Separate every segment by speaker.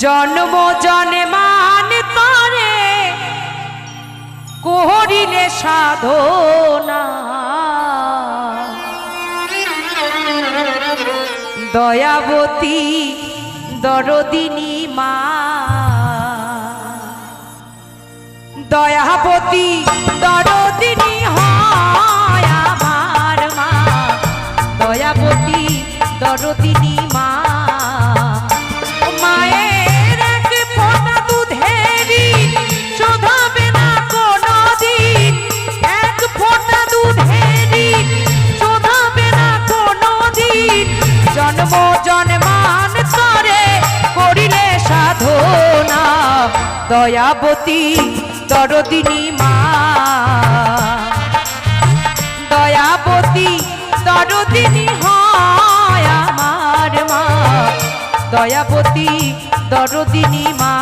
Speaker 1: জন্ম জন্মান করে করিলে সাধনা দয়াবতী দরদিনী মা দয়াবতী দরদিনী হয় আমার মা দয়াবতী দরদিনী মা মায়ের এক ফোঁটা দুধেরই শোধাবে না কোনোদিন এক ফোঁটা দুধেরই শোধাবে না কোনোদিন জন্ম জন্মান করে করিলে সাধনা দয়াবতী দরদিনী মা দয়াবতী দরদিনী হয় আমার মা দয়াবতী দরদিনী মা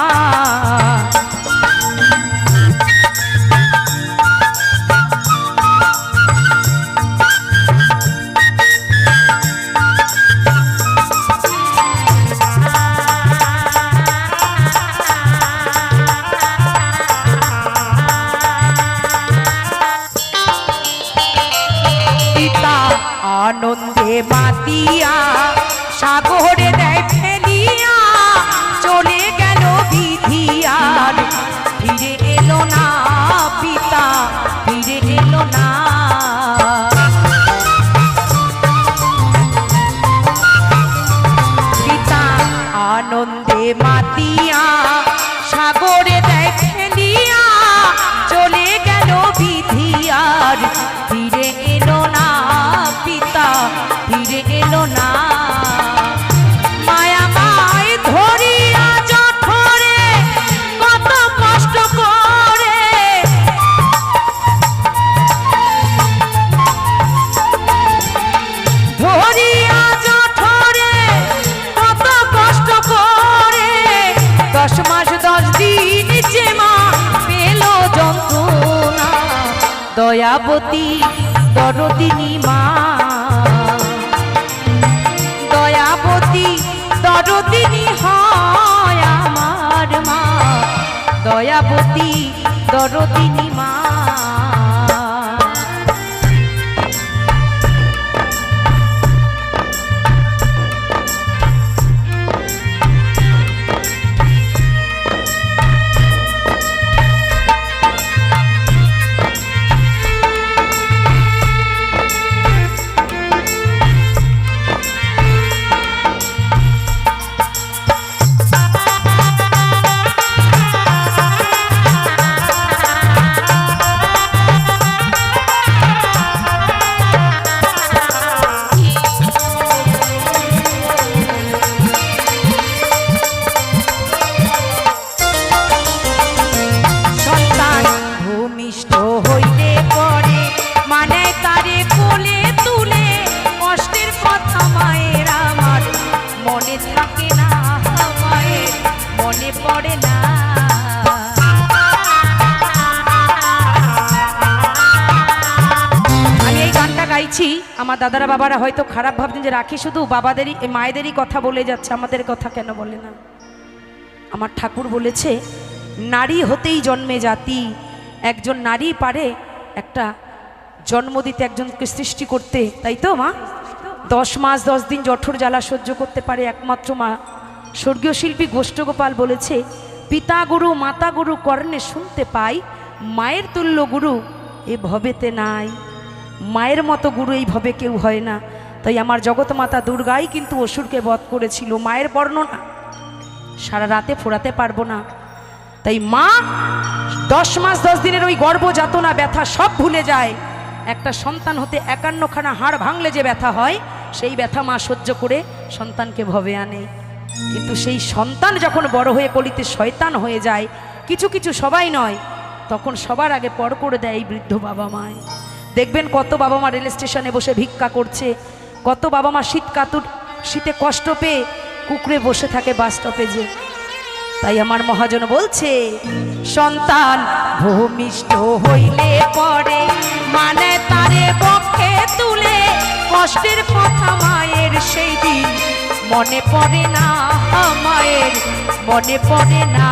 Speaker 1: আনন্দে মাতিয়া সাগরে দেয় ফেলিয়া চলে গেল বিধিয়ার ফিরে এলো না পিতা ফিরে এলো না পিতা আনন্দে মাতিয়া সাগরে দেয় ফেলিয়া চলে গেল বিধিয়ার ফিরে এলো না পিতা ফিরে এলো না মায়া মায় ধরিয়া জঠরে কত কষ্ট করে ধরিয়া জঠরে কত কষ্ট করে 10 মাস 10 দিন যে মা পেল যন্ত্রণা দয়াবতী দরদিনী মা দয়াবতী দরদিনী হয় আমার মা দয়াবতী দরদিনী মা আমার দাদারা বাবারা হয়তো খারাপ ভাবছেন যে রাখি শুধু বাবাদেরই মায়েদেরই কথা বলে যাচ্ছে আমাদের কথা কেন বলে না আমার ঠাকুর বলেছে নারী হতেই জন্মে জাতি একজন নারী পারে একটা জন্ম দিতে একজনকে সৃষ্টি করতে তাই তো মা 10 মাস 10 দিন জঠর জ্বালা সহ্য করতে পারে একমাত্র মা স্বর্গীয় শিল্পী গোষ্ঠগোপাল বলেছে পিতা গুরু মাতা গুরু কর্ণে শুনতে পাই মায়ের তুল্য গুরু এ ভবেতে নাই মায়ের মতো গুরু এই ভবে কেউ হয় না তাই আমার জগৎমাতা দুর্গাই কিন্তু অসুরকে বধ করেছিল মায়ের বর্ণনা সারা রাতে ফোরাতে পারবো না তাই মা 10 মাস 10 দিনের ওই গর্ভ যাতনা ব্যথা সব ভুলে যায় একটা সন্তান হতে 51খানা হাড় ভাঙলে যে ব্যথা হয় সেই ব্যথা মা সহ্য করে সন্তানকে ভবে আনে কিন্তু সেই সন্তান যখন বড় হয়ে কলিতে শয়তান হয়ে যায় কিছু কিছু সবাই নয় তখন সবার আগে পর করে দেয় এই বৃদ্ধ বাবা মায় দেখবেন কত বাবা মা রেল স্টেশনে বসে ভিক্ষা করছে কত বাবা মা শীতে কষ্ট পেয়ে কুকুরে বসে থাকে বাস স্টপে যে তাই আমার মহাজন বলছে সন্তান ভূমিষ্ঠ হইলে পরে মানে তারে বক্ষে তুলে কষ্টের কথা মায়ের সেই দিন মনে পড়ে না মায়ের মনে পড়ে না।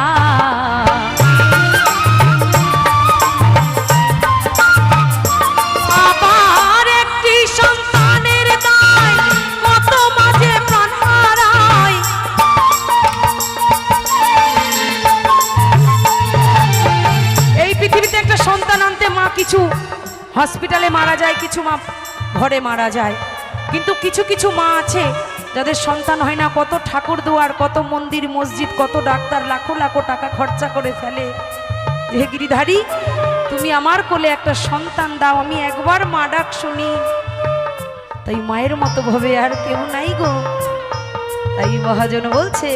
Speaker 1: আবার একটি সন্তানের দায় কত মাঝে প্রাণ হারায়। এই পৃথিবীতে একটা সন্তান আনতে মা কিছু হসপিটালে মারা যায়, কিছু মা ঘরে মারা যায়, কিন্তু কিছু কিছু মা আছে যাদের সন্তান হয় না, কত ঠাকুর দুয়ার, কত মন্দির মসজিদ, কত ডাক্তার, লাখো লাখো টাকা খরচা করে ফেলে যে গিরিধারী তুমি আমার কোলে একটা সন্তান দাও, আমি একবার মা ডাক শুনি। তাই মায়ের মতো ভাবে আর কেউ নাই গো। তাই মহাজন বলছে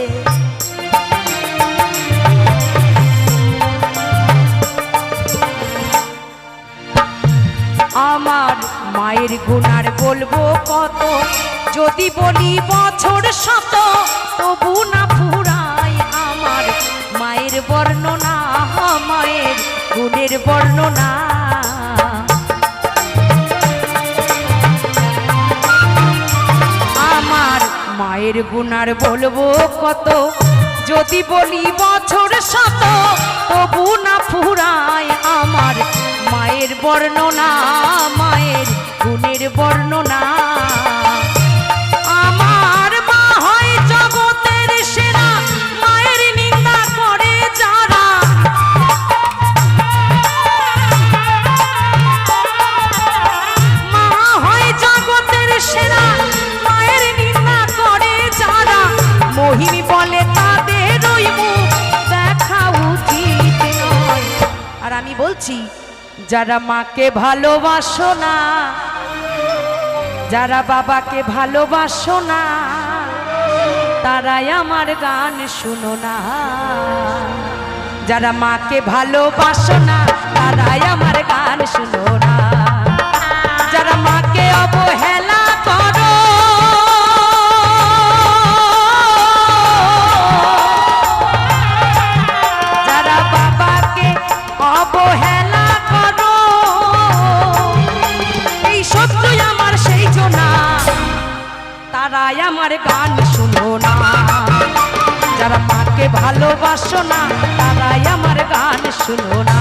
Speaker 1: আমার মায়ের গুণার বলবো কত, যদি বলি বছর শত তবু না ফুরায় আমার মায়ের বর্ণনা, মায়ের গুণের বর্ণনা। আমার মায়ের গুণার বলবো কত, যদি বলি বছর শত তবু না ফুরায় আমার মায়ের বর্ণনা, মায়ের গুণের বর্ণনা। আমার মা হয় জগতের সেরা, মায়ের নিন্দা করে যারা। মা হয় জগতের সেরা, মায়ের নিন্দা করে যারা। মহিমী বলে তাদের ওই মুখ দেখা উচিত নয়। আর আমি বলছি যারা মাকে ভালোবাসো না, যারা বাবাকে ভালোবাসো না, তারাই আমার গান শুনো না। যারা মাকে ভালোবাসো না, তারাই আমার গান শুনো না। যারা মাকে অবহেলা করো, যারা বাবাকে অবহেলা করো, এই শত্রুই আমার সেই জনা, তারাই আমার গান শুনো না। যারা মাকে ভালোবাসো না, তারাই আমার গান শুনো না।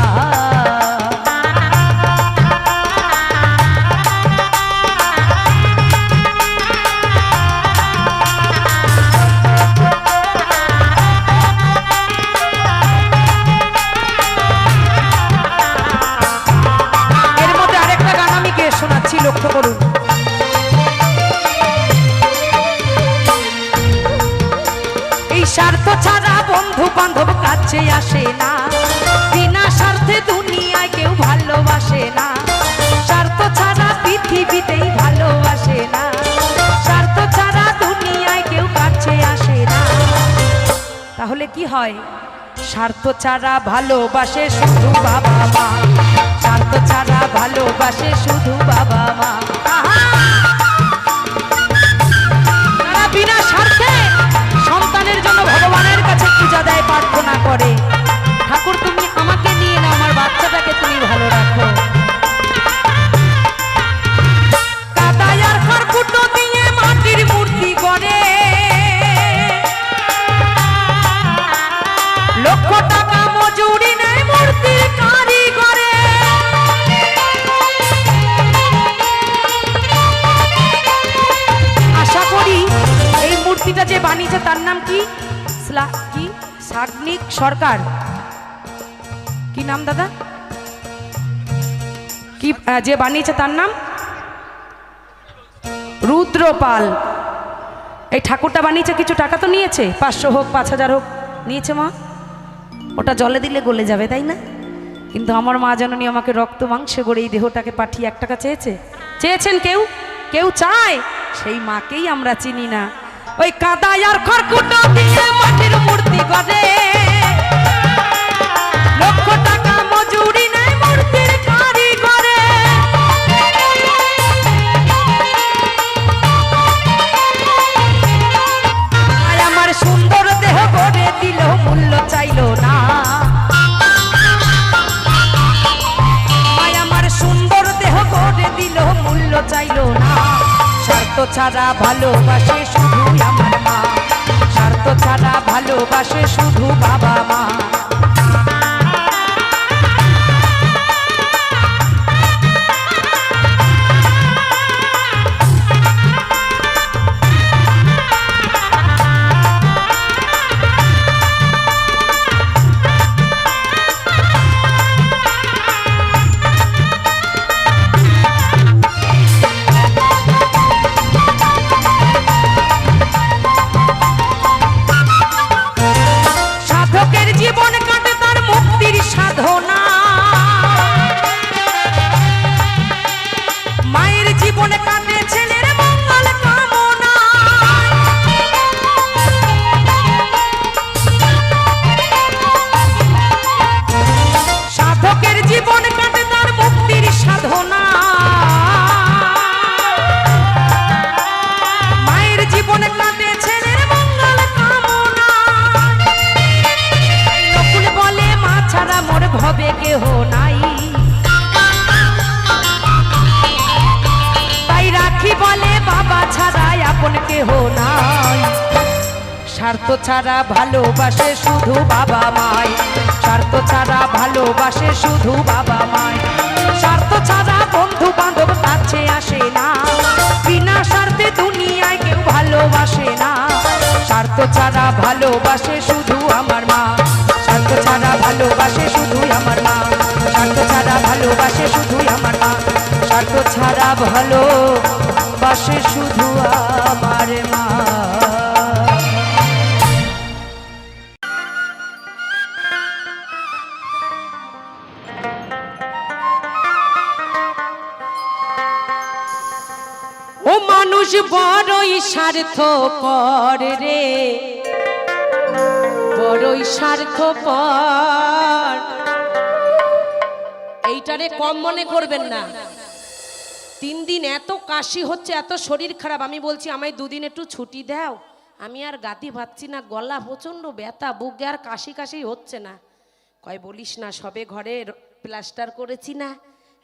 Speaker 1: এর মধ্যে আরেকটা গান আমি গেয়ে শোনাচ্ছি, লক্ষ্য করুন। স্বার্থ ছাড়া বন্ধু বান্ধব কাছে আসে না, বিনা স্বার্থে দুনিয়ায় কেউ ভালোবাসে না। স্বার্থ ছাড়া পৃথিবীতেই ভালোবাসে না, স্বার্থ ছাড়া দুনিয়ায় কেউ কাছে আসে না। তাহলে কি হয়? স্বার্থ ছাড়া ভালোবাসে শুধু বাবা মা, স্বার্থ ছাড়া ভালোবাসে শুধু বাবা মা। তারা বিনা স্বার্থে সন্তানের জন্য ভগবানের কাছে পূজা দেয়, প্রার্থনা করে, ঠাকুর তুমি আমাকে নিয়ে নাও, আমার বাচ্চাটাকে তুমি ভালো রাখো। কাদায় আর খড়কুটো দিয়ে মাটির মূর্তি গড়ে, লক্ষ টাকা মজুরি নেয় মূর্তির কারিগরে। আশা করি এই মূর্তিটা যে বানিয়েছে তার নাম কি? কি সাগ্নিক সরকার, কি নাম দাদা? কি যে বানিয়েছে তার নাম রুদ্রপাল। এই ঠাকুরটা বানিয়েছে, কিছু টাকা তো নিয়েছে, 500 হোক 5000 হোক নিয়েছে মা। ওটা জলে দিলে গলে যাবে, তাই না? কিন্তু আমার মা জননী আমাকে রক্ত মাংসে গড়ে এই দেহটাকে পাঠিয়ে 1 টাকা চেয়েছে? চেয়েছেন কেউ? কেউ চায়? সেই মাকেই আমরা চিনি না। ওই কাদায় আর খড়কুটো দিয়ে মাটির মূর্তি গড়ে, লক্ষ টাকা মজুরি নেয় মূর্তির কারিগরে। আমার সুন্দর দেহ গড়ে দিল, মূল্য চাইল না। আমার সুন্দর দেহ গড়ে দিল, মূল্য চাইল না। স্বার্থ ছাড়া ভালোবাসে শুধু আমার মা, স্বার্থ ছাড়া ভালোবাসে শুধু বাবা মা। স্বার্থ ছাড়া ভালোবাসে শুধু বাবা মাই, স্বার্থ ছাড়া ভালোবাসে শুধু বাবা মাই। স্বার্থ ছাড়া বন্ধু বান্ধব কাছে আসে না, বিনা স্বার্থে দুনিয়ায় কেউ ভালোবাসে না। স্বার্থ ছাড়া ভালোবাসে শুধু আমার মা, স্বার্থ ছাড়া ভালোবাসে শুধু আমার মা, স্বার্থ ছাড়া ভালোবাসে শুধু আমার মা, স্বার্থ ছাড়া ভালোবাসে শুধু আমার মা। ও মানুষ বড়ই স্বার্থপর রে, বড়ই স্বার্থপর। এইটারে কম মনে করবেন না। 3 দিন এত কাশি হচ্ছে, এত শরীর খারাপ। আমি বলছি আমায় 2 দিন একটু ছুটি দাও, আমি আর গাতি পাচ্ছি না, গলা প্রচন্ড ব্যথা, বুকে আর কাশি কাশি হচ্ছে না। কয় বলিস না, সবে ঘরে প্লাস্টার করেছি না,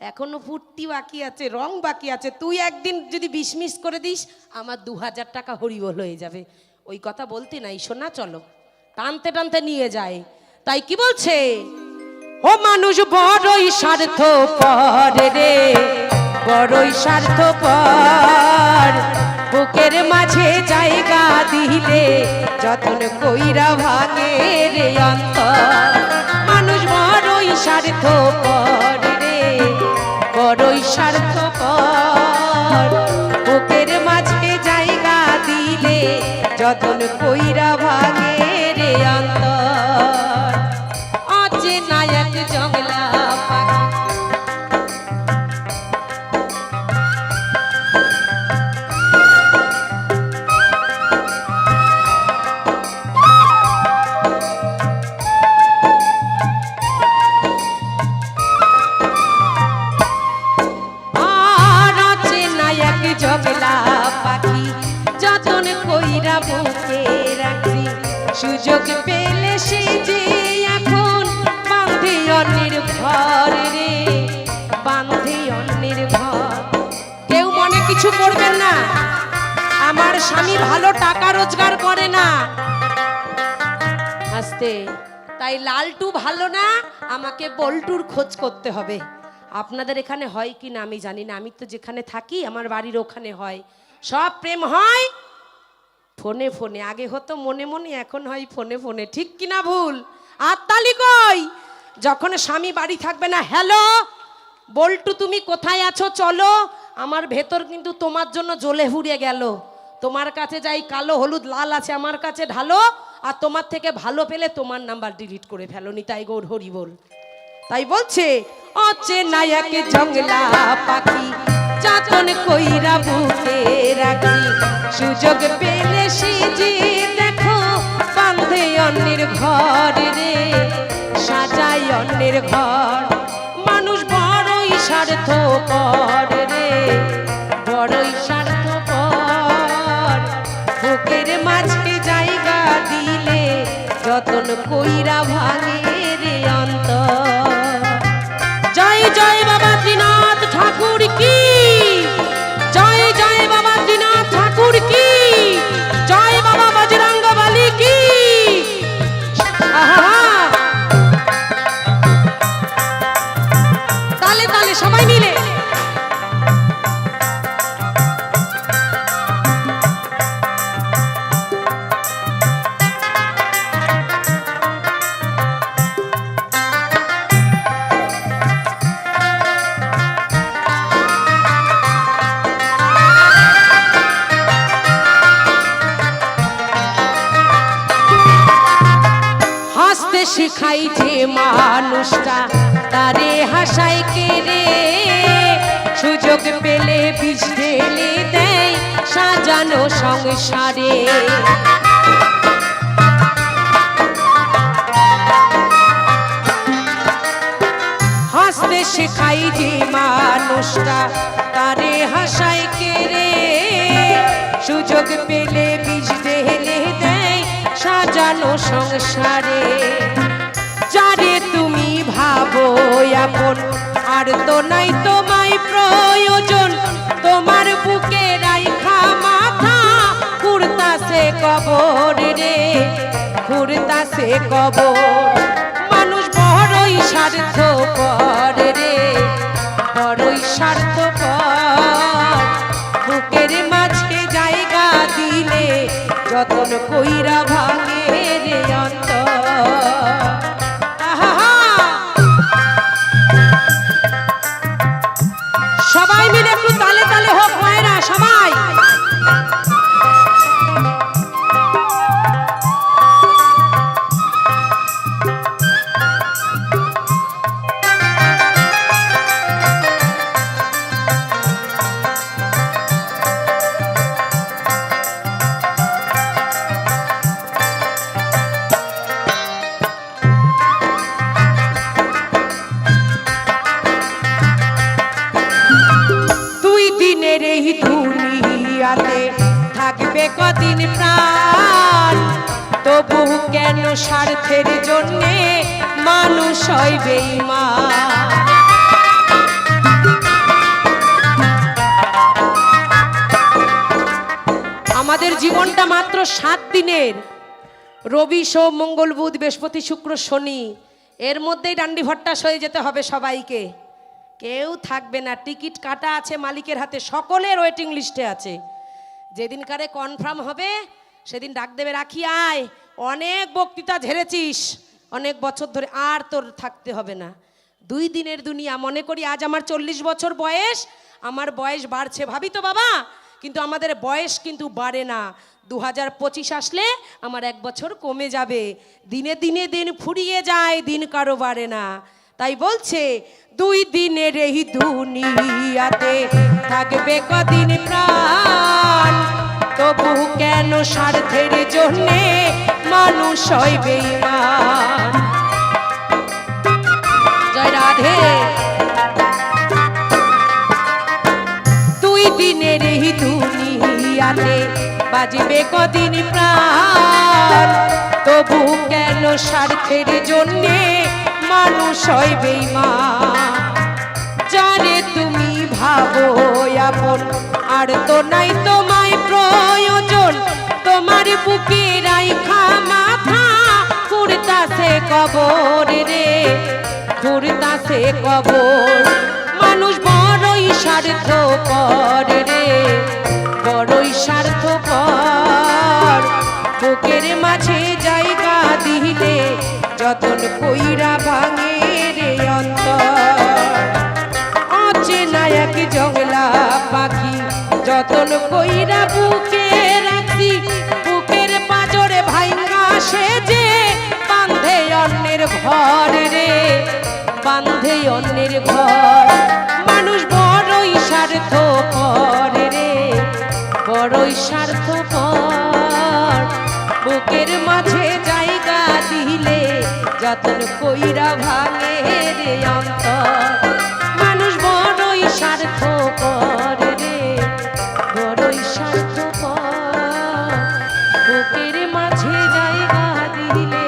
Speaker 1: এখনো ফুর্তি বাকি আছে, রং বাকি আছে। তুই একদিন যদি 20 মিস করে দিস, আমার 2000 টাকা হরিবোল হয়ে যাবে। ওই কথা বলতে নাই, শোনা চলো, টানতে টানতে নিয়ে যায়। তাই কি বলছে, ও মানুষ বড়ই স্বার্থপর রে, বড়ই স্বার্থপর। বুকের মাঝে জায়গা দিলে যতন কইরা ভাঙে রে অন্তর। মানুষ বড়ই স্বার্থপর রে, বড়ই স্বার্থপর। বুকের মাঝে জায়গা দিলে যতন কইরা ভাঙে রে অন্তর। অচেনা এক জংলা পাখি জগলা পাখি যতন কইরা বুকে রাখি, সুযোগ পেলে সে যে এখন বাঁধে অন্যের ঘর রে, বাঁধে অন্যের ঘর। কেউ মনে কিছু করবেন না, আমার স্বামী ভালো টাকা রোজগার করে না, আস্তে। তাই লালটু ভালো না, আমাকে বল্টুর খোঁজ করতে হবে। আপনাদের এখানে হয় কি না আমি জানি না, আমি তো যেখানে থাকি আমার বাড়ির ওখানে হয়। সব প্রেম হয় ফোনে ফোনে, আগে হতো মনে মনে, এখন হয় ফোনে ফোনে। ঠিক কিনা ভুল? আর তালি কই? যখন স্বামী বাড়ি থাকবে না, হ্যালো বল্টু তুমি কোথায় আছো, চলো। আমার ভেতর কিন্তু তোমার জন্য জ্বলে পুড়ে গেল। তোমার কাছে যাই কালো হলুদ লাল আছে, আমার কাছে ঢালো, আর তোমার থেকে ভালো পেলে তোমার নাম্বার ডিলিট করে ফেলো। নিতাই গৌর হরি বল। তাই বলছে অচেনা এক জংলা পাখি যতন কইরা বুকে রাখি, সুযোগ পেলে সে যে দেখো বাঁধে অন্যের ঘর রে, সাজাই অন্যের ঘর। মানুষ বড়ই স্বার্থপর রে, বড়ই স্বার্থপর। বুকের মাঝে জায়গা দিলে যতন কইরা ভাঙে রে অন্তর। জয় জয় বাবা ত্রিনাথ ঠাকুর কি, জয় জয় বাবা ত্রিনাথ ঠাকুর কি, জয় বাবা বজরঙ্গ বলী কি।
Speaker 2: শিখাই যে মানুষটা তারে হাসায় কে রে, সুযোগ পেলে বিষ ঢেলে দেয় সাজানো সংসারে। হাসতে শেখাই যে মানুষটা তারে হাসায় কে রে, সুযোগ পেলে বিষ ঢেলে দেয় সাজানো সংসারে। যারে তুমি ভাবো আপন আর তো নাই তোমায় প্রয়োজন, তোমার বুকে রাইখা মাথা ঘুরতাছে কবর রে, ঘুরতাছে কবর। মানুষ বড়ই স্বার্থপর রে, বড়ই স্বার্থপর। বুকের মাঝে জায়গা দিলে যতন কইরা ভাঙে রে অন্তর। সবাই মিলে একটু তালে তালে হোক মায়েরা সবাই। এই দুনিয়াতে থাকবে কদিন প্রাণ, তবু কেন স্বার্থের জন্যে মানুষ হয় বেঈমান। আমাদের জীবনটা মাত্র 7 দিনের, রবি সোম মঙ্গল বুধ বৃহস্পতি শুক্র শনি, এর মধ্যেই ডান্ডি ভট্টাস হয়ে যেতে হবে সবাইকে। কেউ থাকবে না, টিকিট কাটা আছে মালিকের হাতে, সকলের ওয়েটিং লিস্টে আছে। যেদিনকারে কনফার্ম হবে সেদিন ডাক দেবে, রাখি আয়, অনেক বক্তৃতা ঝেড়েছিস অনেক বছর ধরে, আর তোর থাকতে হবে না। 2 দিনের দুনিয়া। মনে করি আজ আমার 40 বছর বয়স, আমার বয়স বাড়ছে, ভাবি তো বাবা, কিন্তু আমাদের বয়স কিন্তু বাড়ে না। 2025 আসলে আমার 1 বছর কমে যাবে। দিনে দিনে দিন ফুরিয়ে যায়, দিন কারো বাড়ে না। তাই বলছে 2 দিনের এই দুনিয়াতে থাকবে কদিন প্রাণ, তবু কেন স্বার্থের জন্যে মানুষ হয় বেঈমান। জয় রাধে। 2 দিনের এই দুনিয়াতে বাজবে কদিন প্রাণ, তবু কেন স্বার্থের জন্যে মানুষ হয় বেঈমান। যারে তুমি ভাবো আপন আর তো নাই তোমায় প্রয়োজন, তোমার বুকে রাইখা মাথা ঘুরতাছে কবর রে, ঘুরতাছে কবর। মানুষ বড়ই স্বার্থপর রে, বড়ই স্বার্থপর। বুকের মাঝে জায়গা দিলে যতন কইরা ভাঙে রে অন্তর। অচেনা এক জংলা পাখি যতন কইরা বুকে রাখি, বুকের পাজরে ভাইঙ্গা সে যে বান্ধে অন্যের ঘর রে, বান্ধে অন্যের ঘর। মানুষ বড়ই স্বার্থপর রে, বড়ই স্বার্থপর। বুকের মাঝে জায়গা দিলে যতন কইরা ভাঙে রে অন্তর। মানুষ বড়ই স্বার্থপর রে, বড়ই স্বার্থপর। বুকের মাঝে জায়গা দিলে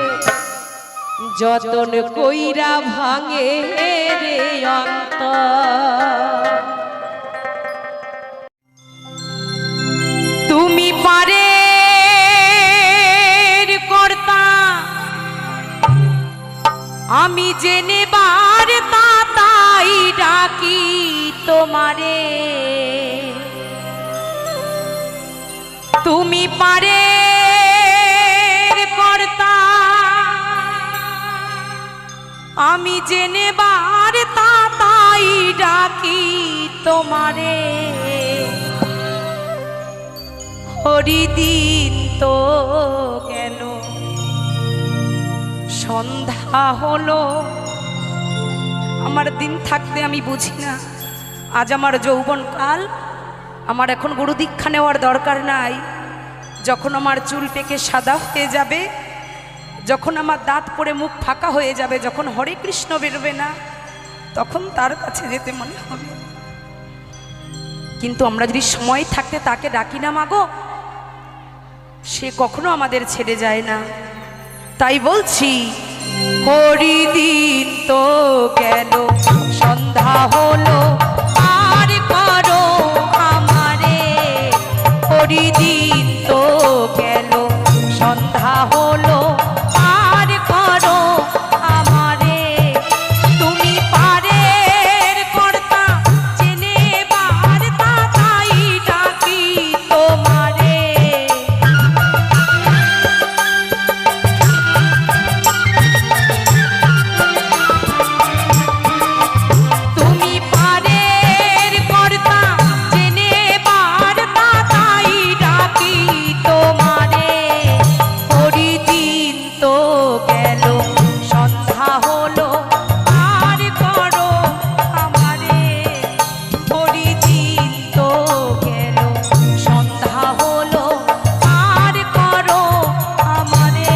Speaker 2: যতন কইরা ভাঙে রে অন্তর। তুমি পারে আমি জেনে বার তাই ডাকি তোমারে। তুমি পারে কর্তা, আমি জেনে বার তাই ডাকি তোমারে। হরিদিন তো কেন
Speaker 1: সন্ধ্যা হলো। আমার দিন থাকতে আমি বুঝি না, আজ আমার যৌবন কাল, আমার এখন গুরু দীক্ষা নেওয়ার দরকার নাই। যখন আমার চুল পেকে সাদা হয়ে যাবে, যখন আমার দাঁত পড়ে মুখ ফাঁকা হয়ে যাবে, যখন হরে কৃষ্ণ বেরোবে না, তখন তার কাছে যেতে মনে হবে। কিন্তু আমরা যদি সময় থাকতে তাকে ডাকি না মাগো, সে কখনো আমাদের ছেড়ে যায় না। তাই বলছি, হরিদিন তো গেল, সন্ধ্যা হলো, আর করো আমারে। হরিদিন তো গেল, সন্ধ্যা হলো, আর করো আমারে। তুমি পারের কর্তা, জেনে বার্তা, তাই ডাকি তোমারে। তুমি পারের কর্তা, জেনে বার্তা, তাই ডাকি তোমারে। হরিদিন তো গেল, সন্ধ্যা হলো, আর করো আমারে। হরিদিন তো গেল, সন্ধ্যা হলো, আর করো আমারে।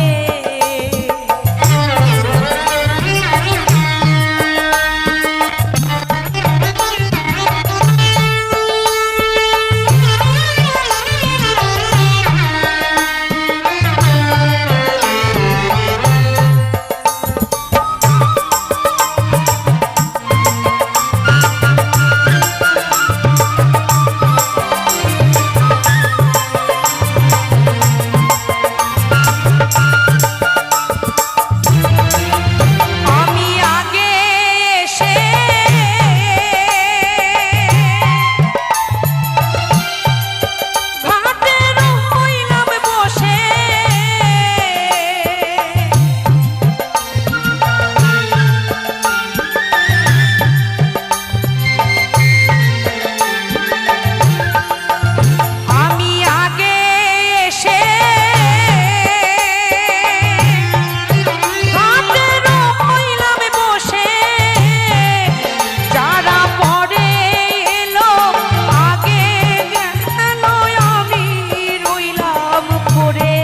Speaker 1: আমি আগে এসে ঘাটে রইলাম বসে। আমি আগে এসে ঘাটে রইলাম বসে। যারা পরে এলো আগে গেল, আমি রইলাম পড়ে।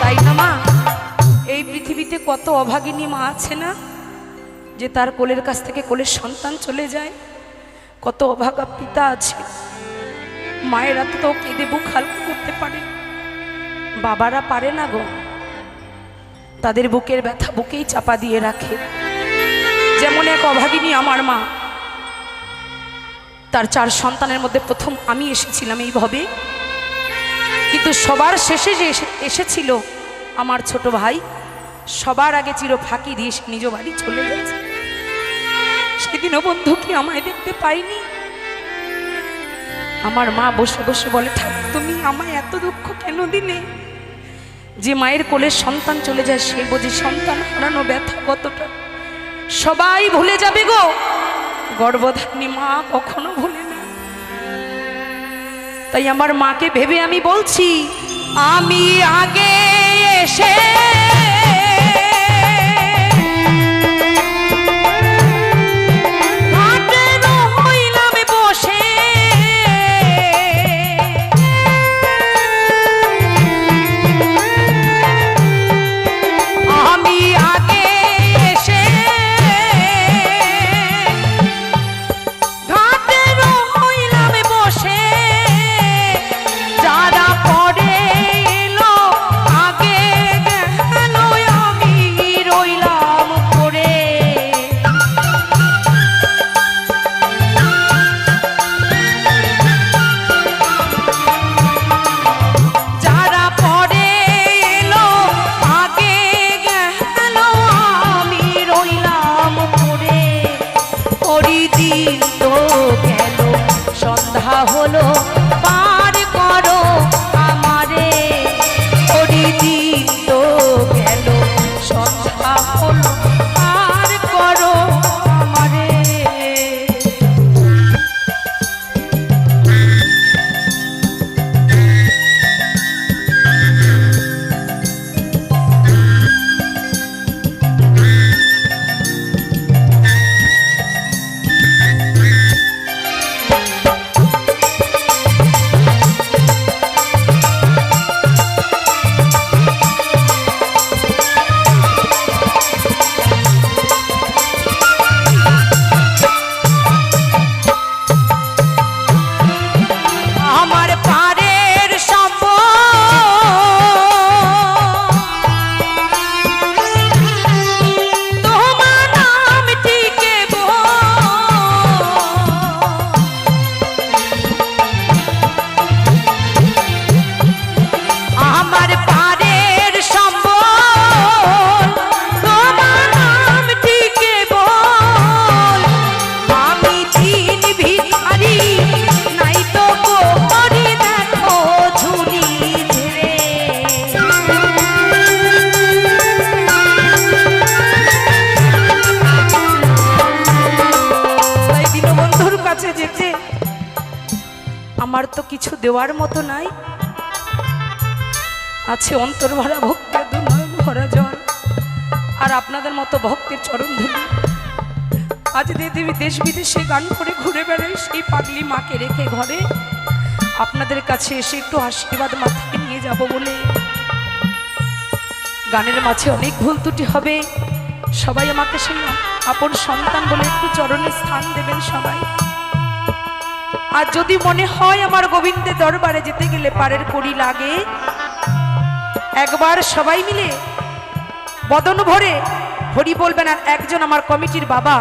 Speaker 1: তাই না মা, এই পৃথিবীতে কত অভাগিনী মা আছে না, যে তার কোলের কাছ থেকে কোলের সন্তান চলে যায়। কত অভাগা পিতা আছে, মায়েরা তো কেঁদে বুক হালকা করতে পারে, বাবারা পারে না গো। তাদের বুকের ব্যথা বুকেই চাপা দিয়ে রাখে। যেমন এক অভাগিনী আমার মা, তার 4 সন্তানের মধ্যে প্রথম আমি এসেছিলাম এইভাবে। কিন্তু সবার শেষে যে এসেছিল আমার ছোট ভাই, সবার আগে চির ফাঁকি দিয়ে সে নিজ বাড়ি চলে গেছে। সেদিনও বন্ধু কি আমায় দেখতে পাইনি? আমার মা বসে বসে বলে, ঠাকুর তুমি আমায় এত দুঃখ কেন দিলে? যে মায়ের কোলের সন্তান চলে যায় সে বোঝে সন্তান হারানো ব্যথা কতটা। সবাই ভুলে যাবে গো, গর্ভধারিণী মা কখনো ভুলে না। তাই আমার মাকে ভেবে আমি বলছি, আমি আগে এসে ঘাটে রইলাম বসে। আমি আগে এসে ঘাটে রইলাম বসে। যারা পরে এলো আগে গেল, আমি রইলাম পড়ে। যারা পরে এলো আগে গেল, আমি রইলাম পড়ে। হরিদিন তো গেল, সন্ধ্যা হলো, পার করো আমারে। হরিদিন তো গেল, সন্ধ্যা হলো, পার করো আমারে। আমার তো কিছু দেওয়ার মতো নাই, আছে অন্তর ভরা ভক্তের দুনয়ন ভরা জল আর আপনাদের মতো ভক্তের চরণ ধুলি। আজ দেবী দেশ বিদেশে গান করে ঘুরে বেড়াই, সেই পাগলি মাকে রেখে ঘরে আপনাদের কাছে এসে একটু আশীর্বাদ মাথায় নিয়ে যাব বলে। গানের মাঝে অনেক ভুল ত্রুটি হবে, সবাই আমাকে সেই আপন সন্তান বলে একটু চরণে স্থান দেবেন সবাই। আর যদি মনে হয় আমার গোবিন্দের দরবারে যেতে গেলে পারের কড়ি লাগে, একবার সবাই মিলে বদন ভরে হরি বলবেন। আর একজন আমার কমিটির বাবা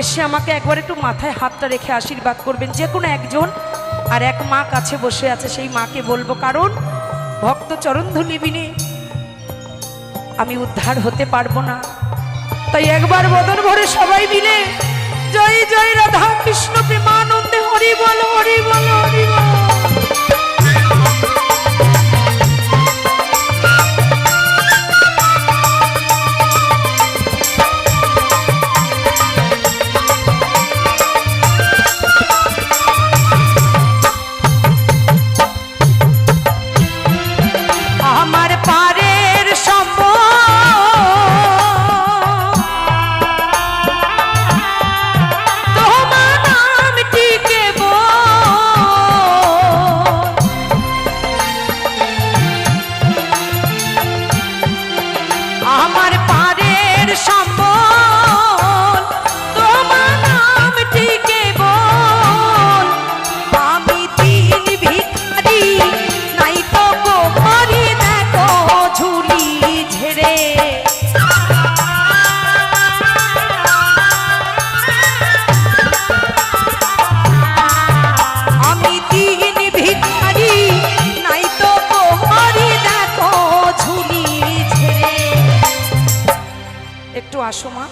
Speaker 1: এসে আমাকে একবার একটু মাথায় হাতটা রেখে আশীর্বাদ করবেন, যে কোনো একজন। আর এক মা কাছে বসে আছে, সেই মাকে বলবো, কারণ ভক্ত চরণধুলি বিনে আমি উদ্ধার হতে পারবো না। তাই একবার বদন ভরে সবাই মিলে জয় জয় রাধা কৃষ্ণ প্রেমানন্দে হরি বল হরি বল হরি বল। আসো মা,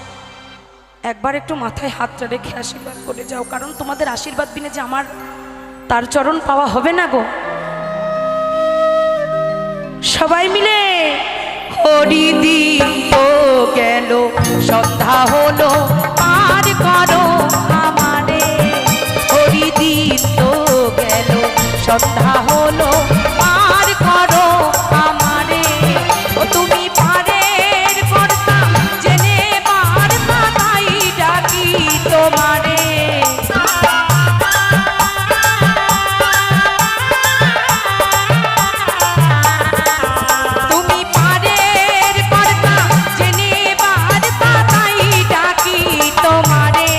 Speaker 1: একবার একটু মাথায় হাতটা রেখে আশীর্বাদ করে যাও, কারণ তোমাদের আশীর্বাদ বিনে যে আমার তার চরণ পাওয়া হবে না গো। সবাই মিলে হরি দীপ গেল সন্ধ্যা হলো পার করো আমারে, হরি দীপ গেল সন্ধ্যা হলো পার করো আমারে। ও তুমি পারের কর্তা জেনে পার পাতাই ডাকি তোমারে। তুমি পারের কর্তা জেনে পার পাতাই ডাকি তোমারে।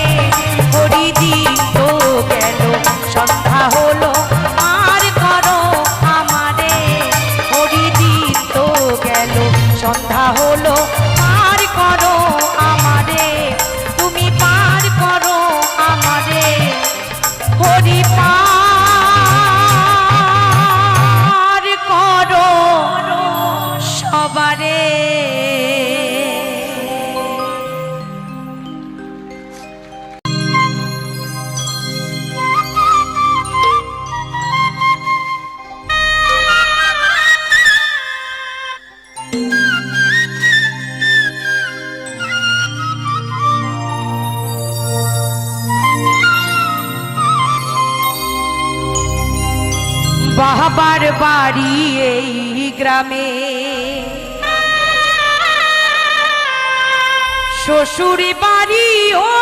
Speaker 1: হরি দীপ গেল সন্ধ্যা হলো পার করো আমারে, হরি দীপ গেল সন্ধ্যা হলো পার করো আমারে। তুমি পার করো আমারে, হরি পার করো সবারে। বাবার বাড়ি এই গ্রামে, শ্বশুর বাড়ি ও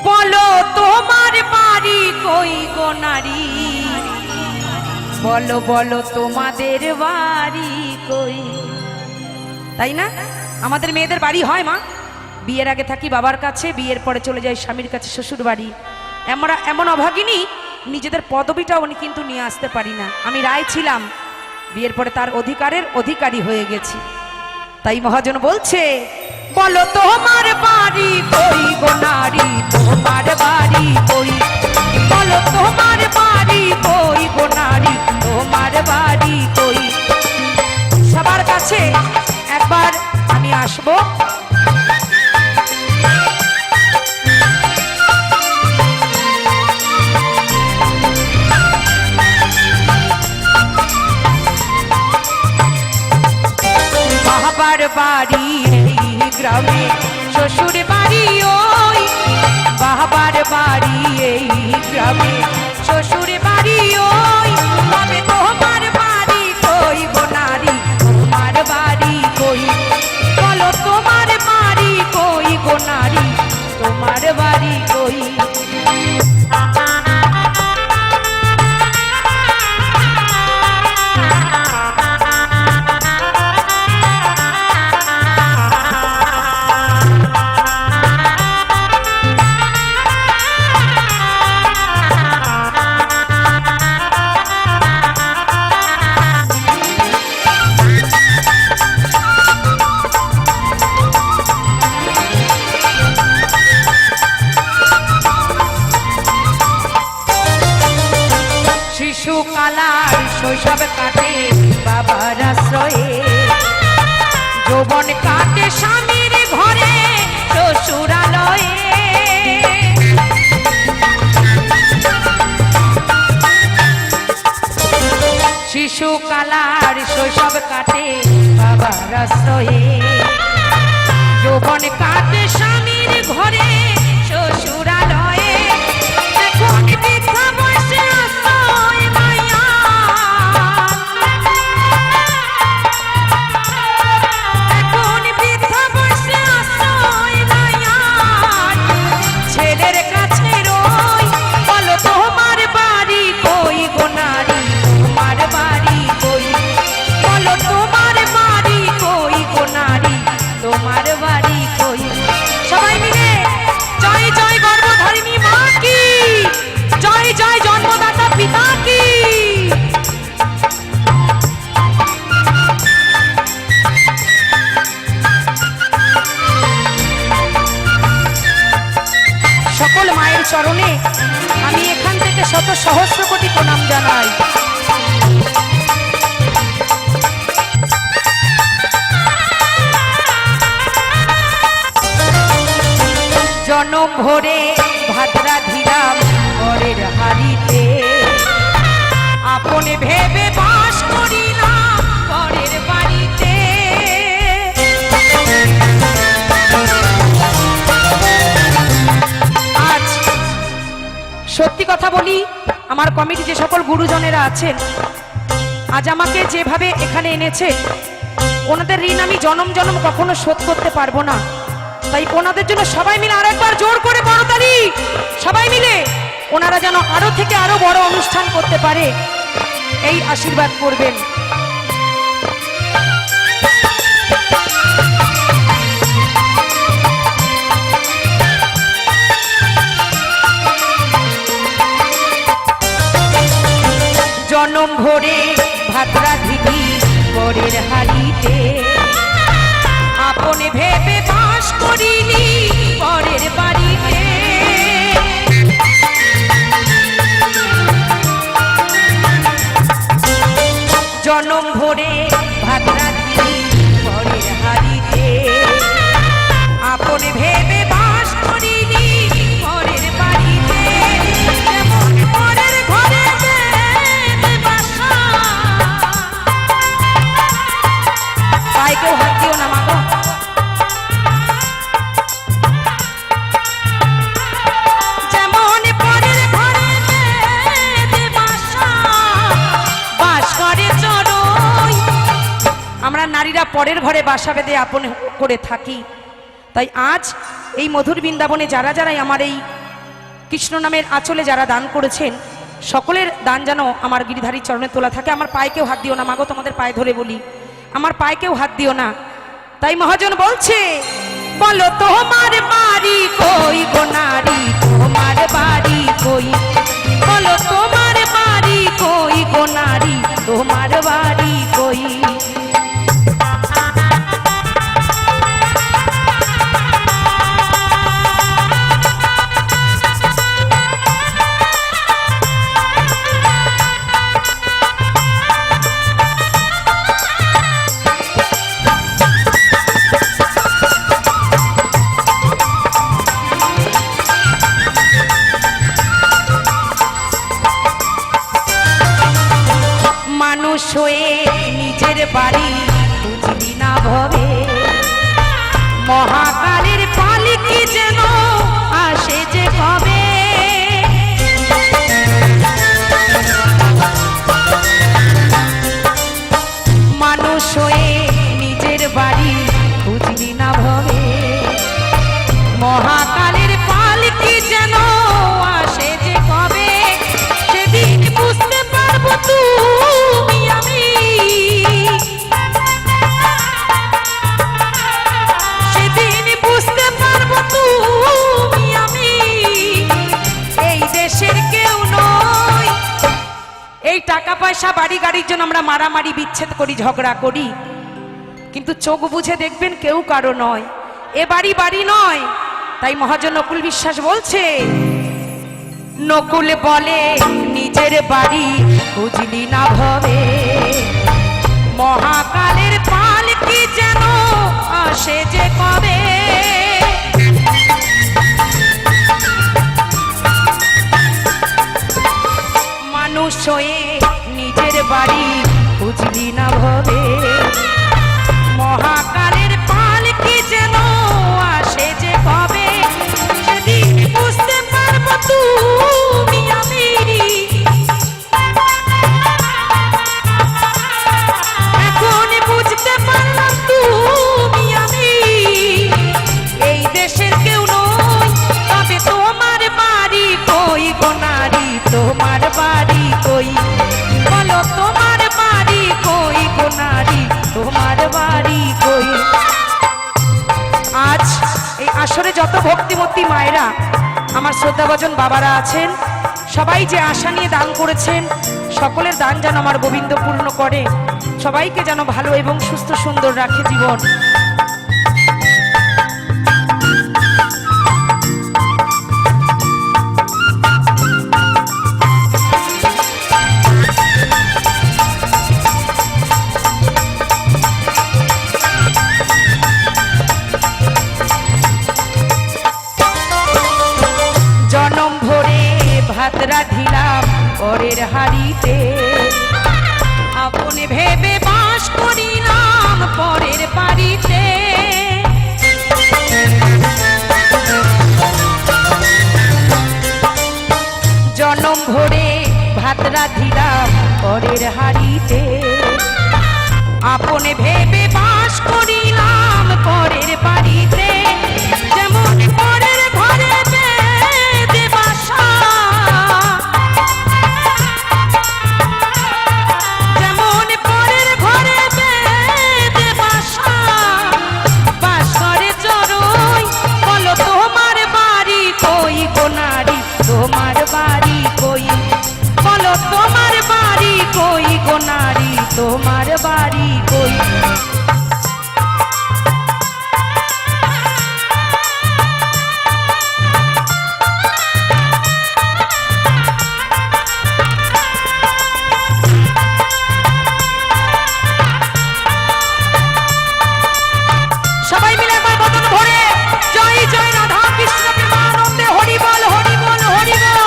Speaker 1: বলো তোমার বাড়ি কই গো নারী, বলো বলো তোমাদের বাড়ি কই। তাই না, আমাদের মেয়েদের বাড়ি হয় মা, বিয়ের আগে থাকি বাবার কাছে, বিয়ের পরে চলে যাই স্বামীর কাছে শ্বশুর বাড়ি। আমরা এমন অভাগিনী নিজেদের পদবিটাও কিন্তু নিয়ে আসতে পারি না। আমি রায় ছিলাম, বিয়ের পরে তার অধিকারের অধিকারী হয়ে গেছি। তাই মহাজন বলছে, বলো তোমার বাড়ি কই গো নারী, তোমার বাড়ি কই, বলো তোমার বাড়ি কই গো নারী, তোমার বাড়ি কই। সবার কাছে একবার আমি আসবো। বাবার বাড়ি এই গ্রামে, শ্বশুর বাড়ি ওই, শ্বশুর বাড়ি ওই, তবে তোমার বাড়ি কই গো নারী, তোমার বাড়ি কই, বলো তোমার বাড়ি কই গো নারী, তোমার বাড়ি কই। শিশুকালার শৈশব কাটে বাবার আশ্রয়ে, যৌবন কাটে স্বামীর ঘরে শ্বশুরালয়ে। শিশুকালার শৈশব কাটে বাবার আশ্রয়ে, যৌবন কাটে স্বামীর ঘরে শ্বশুরালয়ে। এখন বৃদ্ধা বয়সে আশ্রয় মায়া, এখন বৃদ্ধা বয়সে আশ্রয় মায়া, ছেলের কাছে রই, বলো তোমার বাড়ি কই গো নারী, তোমার বাড়ি কই, বলো তোমার বাড়ি কই গো নারী, তোমার বাড়ি কই। সবাই মিলে জয় জয় গর্ভধারিণী মা কি, জয় জয় জন্মদাতা পিতা কি। সকল মায়ের চরণে আমি এখান থেকে শত সহস্র কোটি প্রণাম জানাই। জনম ভরে ভাদ্রা ধিরাম ঘরের হাড়িতে, আপনে ভেবে বাস করিলাম পরের বাড়িতে। আজ সত্যি কথা বলি, আমার কমিটি যে সকল গুরুজনেরা আছেন, আজ আমাকে যেভাবে এখানে এনেছে, ওনাদের ঋণ আমি জনম জনম কখনো শোধ করতে পারবো না। তাই ওনাদের জন্য সবাই মিলে আরেকবার জোর করে বড়তালি, সবাই মিলে ওনারা যেন আরো থেকে আরো বড় অনুষ্ঠান করতে পারে, এই আশীর্বাদ করবেন। জনম ভরে ভাদ্রা ধিবি পরের হাড়িতে, আপনে ভেবে বাস করিনি পরের বাড়িতে। জনম ভরে ভাদ্রা ধিবি পরের হাড়িতে, আপনে ভেবে বাস করিনি পরের বাড়িতে। যেমন পরের ঘরে বাসা, পায়ে কেউ হাত দিও না মা গো। যেমন পরের ঘরে বাসা, বাস করে চড়ই, আমরা নারীরা পরের ঘরে বাসা বেঁধে আপন করে থাকি। তাই আজ এই মধুর বৃন্দাবনে যারা যারাই আমার এই কৃষ্ণ নামের আঁচলে যারা দান করেছেন, সকলের দান যেন আমার গিরিধারীর চরণে তোলা থাকে। আমার পায়ে কেউ হাত দিও না মাগো, তোমাদের পায়ে ধরে বলি, আমার পায়ে কেউ হাত দিও না। তাই মহাজন বলছে, বলো তোমার বাড়ি কই গো নারী, তোমার বাড়ি কই, বলো তোমার বাড়ি কই গো নারী, তোমার বাড়ি কই। হয়ে নিজের বাড়ি বুঝলি না ভবে, মহাকালের পালিকি যেন আসে যে কবে। টাকা পয়সা বাড়ি গাড়ির জন্য আমরা মারামারি বিচ্ছেদ করি, ঝগড়া করি, কিন্তু চোখ বুঝে দেখবেন কেউ কারো নয়। এ বাড়ি বাড়ি নয়। তাই মহাজন নকুল বিশ্বাস বলছে, নকুল বলে নিজের বাড়ি বুঝলি না ভবে, মহাকালের পালকি যেন আসে যে কবে। মানুষ হয়ে নিজের বাড়ি বুঝলি না ভবে, মহাকালের পালকি যেন আসে যে কবে। সেদিন বুঝতে পারবো তুমি আমি, এখন বুঝতে পারলাম তুমি আমি এই দেশের কেউ নই। তবে তোমার বাড়ি কই গো নারী, তোমার বাড়ি কই, বলো তোমার বাড়ি কই গো নারী, তোমার বাড়ি কই। আজ এই আসরে যত ভক্তিমতী মায়েরা, আমার শ্রদ্ধাভাজন বাবারা আছেন, সবাই যে আশা নিয়ে দান করেছেন, সকলের দান যেন আমার গোবিন্দ পূর্ণ করে, সবাইকে যেন ভালো এবং সুস্থ সুন্দর রাখে জীবন। জনম ভরে ভাত রাধিলাম পরের হাড়িতে, আপনে ভেবে বাস করিলাম পরের বাড়িতে। জনম ভরে ভাত রাধিলাম পরের হাড়িতে, আপনে ভেবে বাস করিলাম পরের বাড়িতে। যেমন পরের ঘরে বেঁধে বাসা, যেমন পরের ঘরে বেঁধে বাসা, বাস করে চড়ুই। বলো তোমার বাড়ি কই গো নারী, তোমার বাড়ি কই, বলো তোমার বাড়ি কই গো নারী, তোমার বাড়ি কই। সবাই মিলে একবার বদন ভরে জয় জয় রাধা কৃষ্ণ প্রেমানন্দে হরি বল হরি বল হরি বল।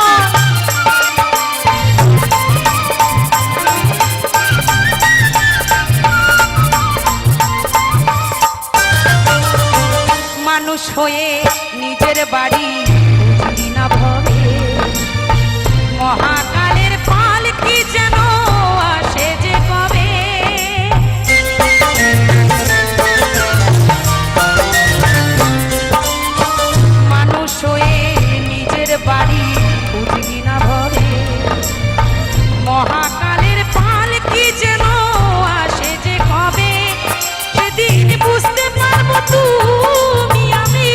Speaker 1: মানুষ হয়ে নিজের বাড়ি বুঝলি না ভবে, মহাকালের পালকি যেন আসে যে কবে। মানুষ হয়ে নিজের বাড়ি বুঝলি না ভবে, মহাকালের পালকি যেন আসে যে কবে। সেদিন বুঝতে পারবো তুমি আমি,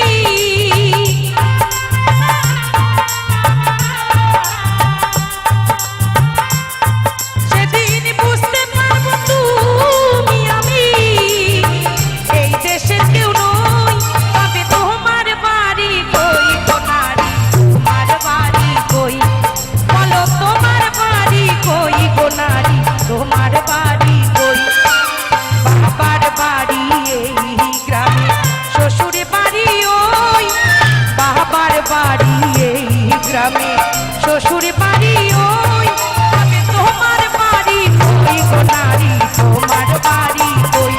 Speaker 1: সেদিন বুঝতে পারবো তুমি আমি এই দেশের কেউ নই। তবে তোমার বাড়ি কই গো নারী, তোমার বাড়ি কই, বলো তোমার বাড়ি কই গো নারী, তোমার বাড়ি কই। বাবার বাড়ি এই গ্রামে, শ্বশুর বাড়ি ওই, বাবার বাড়ি এই গ্রামে, শ্বশুর বাড়ি ওই। তবে তোমার বাড়ি কই গো নারী, তোমার বাড়ি কই,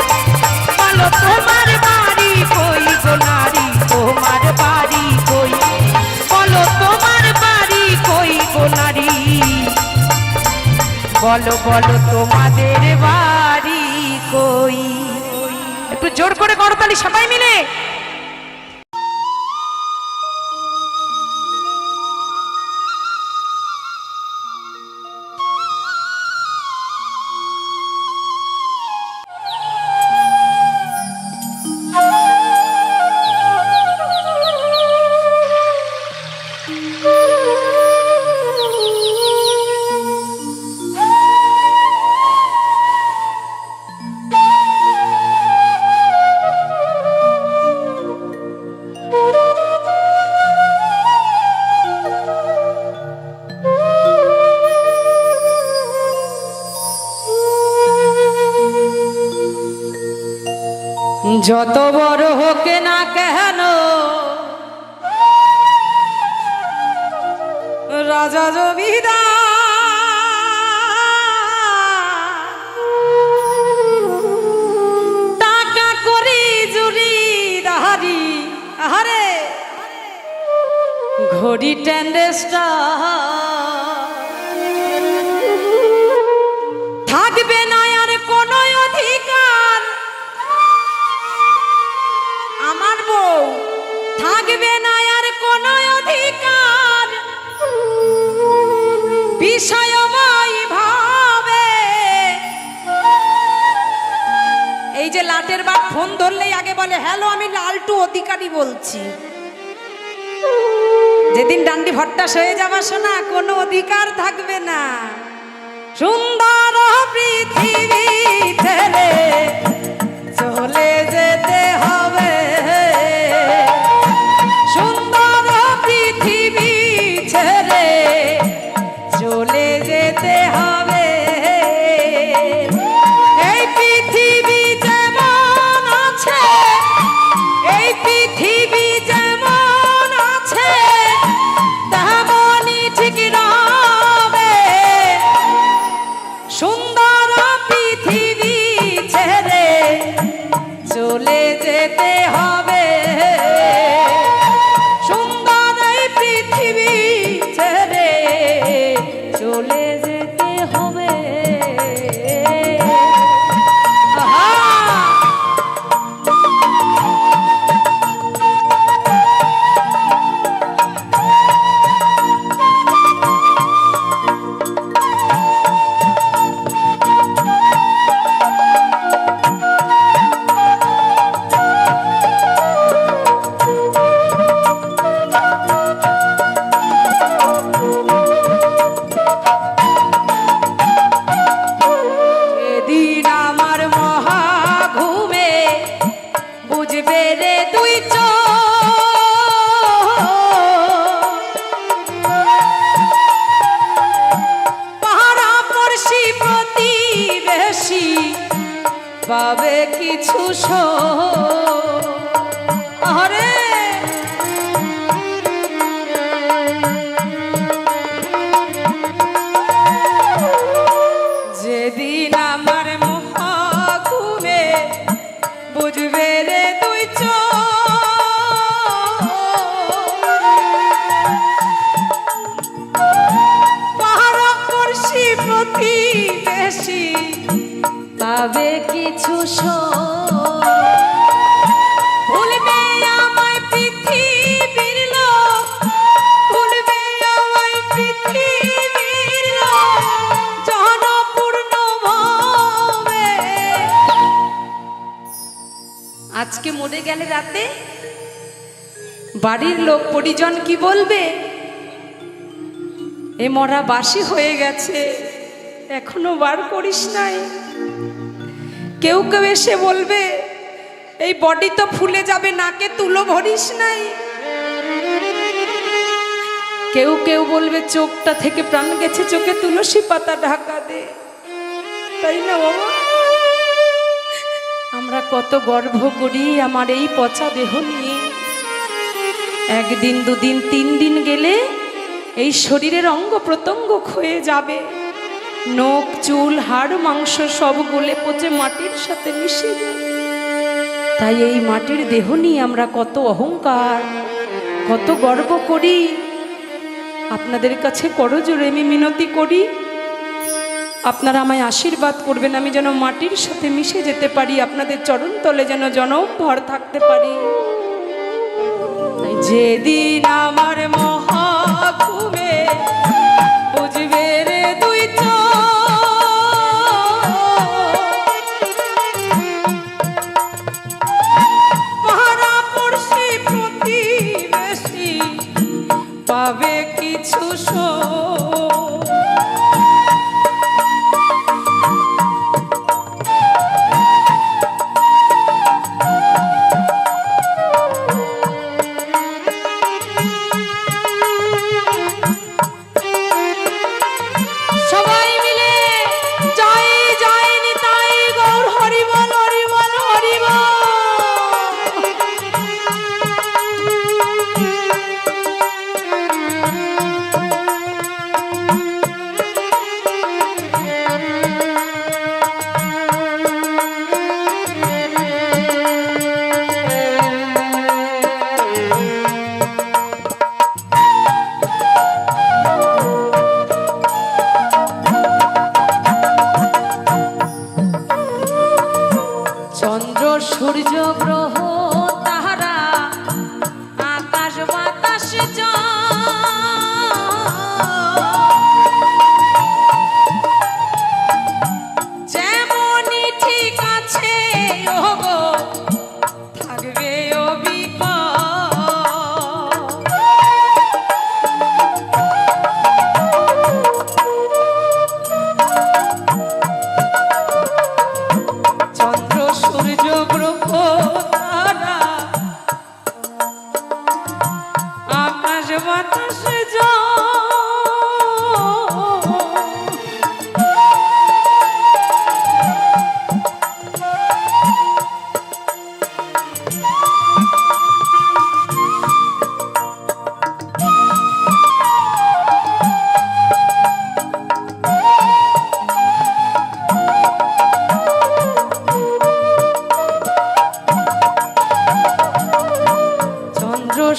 Speaker 1: বলো তোমার বাড়ি কই গো নারী, তোমার বাড়ি কই, বলো তোমার বাড়ি কই গো নারী, বলো বলো তোমাদের বাড়ি কই। একটু জোর করে করতালি সবাই মিলে।
Speaker 2: যত বড় হোক না কেন রাজা জমিদার টাকা করি জুরি দাহারি আহারে ঘড়ি ট্যান্ডেস্টা থাকবে না আর কোনো অধিকার আমার বউ থাকবে না আর কোনো অধিকার বিষয়ময় ভাবে এই যে লাটের বাপ ফোন ধরলেই আগে বলে হ্যালো আমি লালটু অধিকারী বলছি যেদিন ডান্ডি ভট্টাস হয়ে যাবার শোনা কোনো অধিকার থাকবে না সুন্দর পৃথিবী ছেড়ে চলে যেতে হবে সুন্দর পৃথিবী ছেড়ে চলে যেতে হবে এই পৃথিবী যেমন আছে এই পৃথিবী যেমন আছে তেমনই ঠিক রবে সুন্দর পৃথিবী ছেড়ে চলে যেতে হবে সুন্দর এই পৃথিবী ছেড়ে চলে যেতে হবে আহা এদিন আমার মহা ঘুমে বুঝবে রে তুই পাহারা পড়শি প্রতিবেশী পাবে কিছু আরে যেদিন আমার মহা ঘুমে বুঝবে রে তুই পাহারা পড়শি প্রতিবেশী পাবে কিছু ভুলবে আমায় পৃথিবীর লোক ভুলবে আমায় পৃথিবীর লোক জনপূর্ণ ভাবে আজকে মরে গেলে রাতে বাড়ির লোক পরিজন কি বলবে এ মরা বাসি হয়ে গেছে এখনো বার করিস নাই কেউ কেউ এসে বলবে এই বডি তো ফুলে যাবে নাকে তুলো ভরিস নাই কেউ কেউ বলবে চোখটা থেকে প্রাণ গেছে চোখে তুলসী পাতা ঢাকা দে তাই না বাবা আমরা কত গর্ব করি আমার এই পচা দেহ নিয়ে একদিন দুদিন 3 দিন গেলে এই শরীরের অঙ্গ প্রত্যঙ্গ ক্ষয়ে যাবে নখ চুল হাড় মাংস সব গলে পচে মাটির সাথে মিশে যাবে তাই এই মাটির দেহ নিয়ে আমরা কত অহংকার কত গর্ব করি আপনাদের কাছে করজোড়ে আমি মিনতি করি আপনারা আমায় আশীর্বাদ করবেন আমি যেন মাটির সাথে মিশে যেতে পারি আপনাদের চরণ তলে যেন জনম ভর থাকতে পারি যেদিন আমার মহা ঘুমে বুঝবে রে তুই পাহারা পড়শি প্রতিবেশী পাবে কিছু
Speaker 1: বাতাসে জল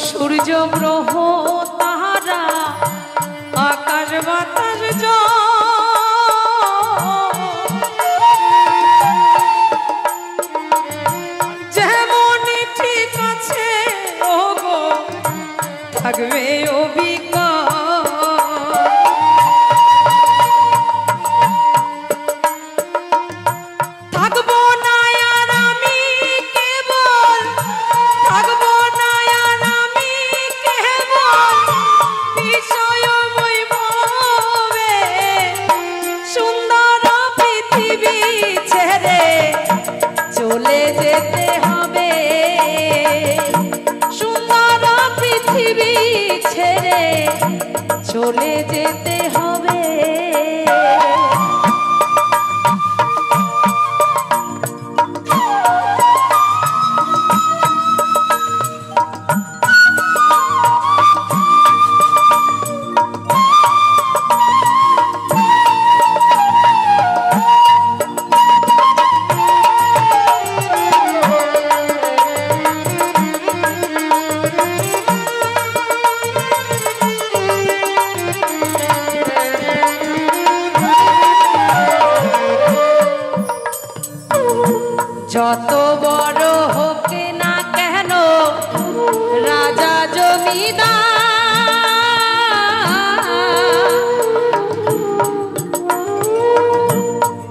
Speaker 1: সূর্য গ্রহ তারা আকাশ বাতাস যেমন ঠিক আছে ওগো থাকবে থাকবো না আর আমি কেবল থাকবো না আর আমি কেবল বিষয় বৈভবে সুন্দর পৃথিবী ছেড়ে চলে যেতে হবে সুন্দর পৃথিবী ছেড়ে চলে যেতে হবে যত বড় হোক না কেন রাজা জমিদার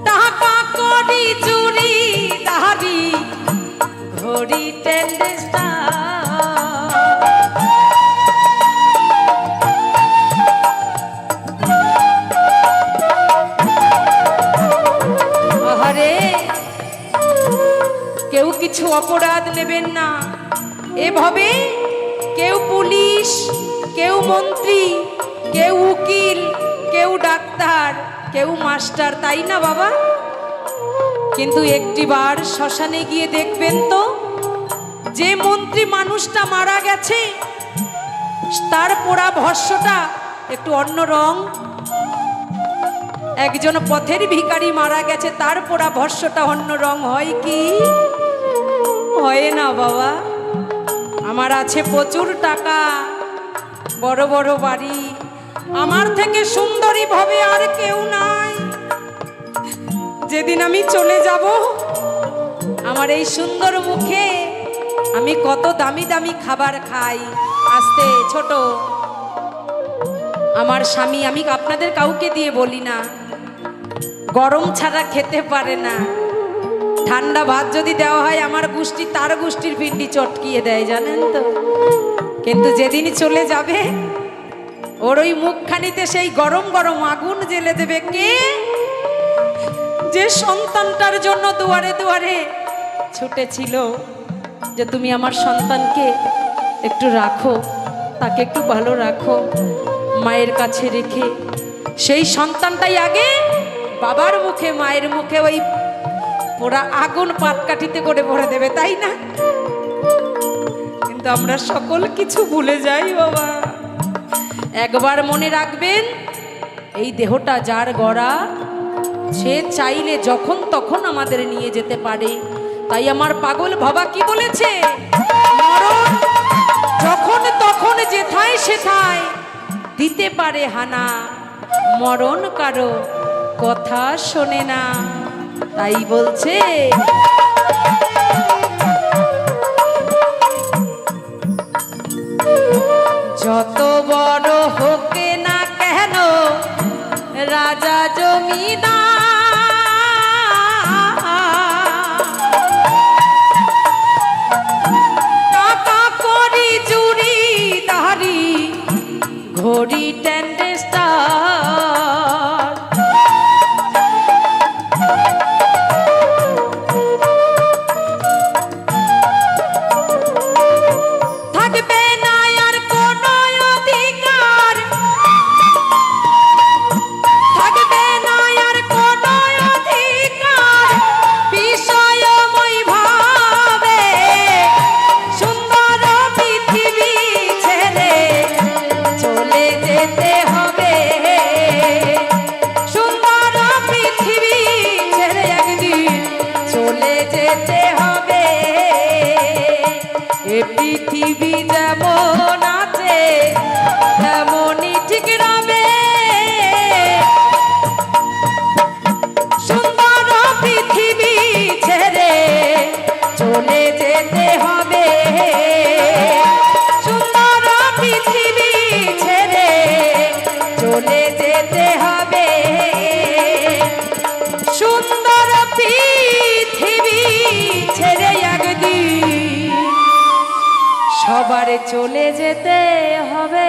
Speaker 1: টাকা কড়ি চুরি দাড়ি ঘড়ি আরে কেউ কিছু অপরাধ নেবেন না এভাবে কেউ পুলিশ কেউ মন্ত্রী কেউ উকিল কেউ ডাক্তার কেউ মাস্টার তাই না বাবা কিন্তু একটিবার শ্মশানে গিয়ে দেখবেন তো যে মন্ত্রী মানুষটা মারা গেছে তার পোড়া ভস্মটা একটু অন্য রং একজন পথের ভিখারি মারা গেছে তার পোড়া ভস্মটা অন্য রং হয় কি হয় না বাবা আমার আছে প্রচুর টাকা বড় বড় বাড়ি আমার থেকে সুন্দরী ভাবে আর কেউ নাই যেদিন আমি চলে যাব আমার এই সুন্দর মুখে আমি কত দামি দামি খাবার খাই আস্তে ছোট আমার স্বামী আমি আপনাদের কাউকে দিয়ে বলি না গরম ছাড়া খেতে পারে না ঠান্ডা ভাত যদি দেওয়া হয় আমার গোষ্ঠী তার গোষ্ঠীর পিন্ডি চটকিয়ে দেয় জানেন তো কিন্তু যেদিন চলে যাবে ওর ওই মুখখানিতে সেই গরম গরম আগুন জ্বেলে দেবে কে যে সন্তানটার জন্য দুয়ারে দুয়ারে ছুটেছিল যে তুমি আমার সন্তানকে একটু রাখো তাকে একটু ভালো রাখো মায়ের কাছে রেখে সেই সন্তানটাই আগে বাবার মুখে মায়ের মুখে ওই পোড়া আগুন পাটকাঠিতে করে ভরে দেবে তাই না কিন্তু আমরা সকল কিছু ভুলে যাই বাবা একবার মনে রাখবেন এই দেহটা যার গড়া সে চাইলে যখন তখন আমাদের নিয়ে যেতে পারে তাই আমার পাগল বাবা কি বলেছে মরণ যখন তখন যেথায় সেথায় দিতে পারে হানা মরণ কারো কথা শোনে না তাই বলছে যত বড় হোক না কেন রাজা জমিদার টাকা কড়ি চুরি দাড়ি ঘড়ি থাকবে না আর কোনো চলে যেতে হবে